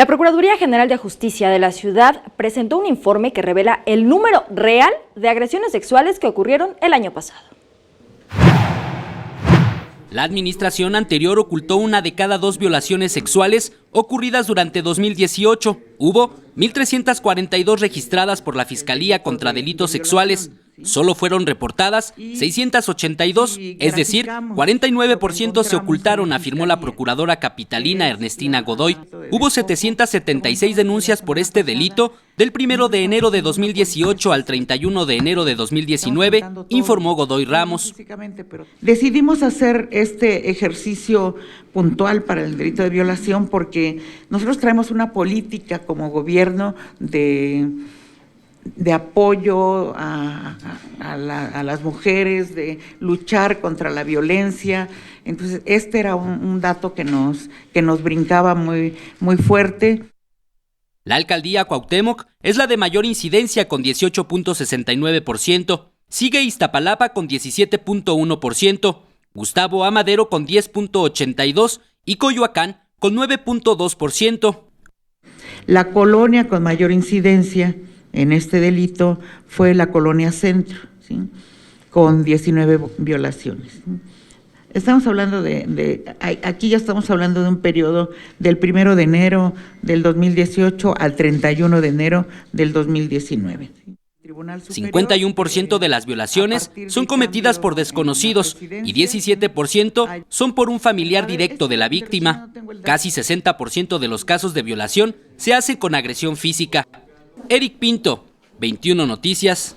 La Procuraduría General de Justicia de la ciudad presentó un informe que revela el número real de agresiones sexuales que ocurrieron el año pasado. La administración anterior ocultó 1 de cada 2 violaciones sexuales ocurridas durante 2018. Hubo 1,342 registradas por la Fiscalía contra delitos sexuales. Solo fueron reportadas 682, es decir, 49% se ocultaron, afirmó la procuradora capitalina Ernestina Godoy. Hubo 776 denuncias por este delito del 1 de enero de 2018 al 31 de enero de 2019, informó Godoy Ramos. Decidimos hacer este ejercicio puntual para el delito de violación porque nosotros traemos una política como gobierno de apoyo a las mujeres, de luchar contra la violencia. Entonces, este era un dato que nos brincaba muy fuerte. La alcaldía Cuauhtémoc es la de mayor incidencia con 18.69%. Sigue Iztapalapa con 17.1%, Gustavo A. Madero con 10.82% y Coyoacán con 9.2%. La colonia con mayor incidencia en este delito fue la colonia Centro, ¿sí?, con 19 violaciones. Estamos hablando aquí ya estamos hablando de un periodo del 1 de enero del 2018 al 31 de enero del 2019. 51% de las violaciones son cometidas por desconocidos y 17% son por un familiar directo de la víctima. Casi 60% de los casos de violación se hacen con agresión física. Eric Pinto, 21 Noticias.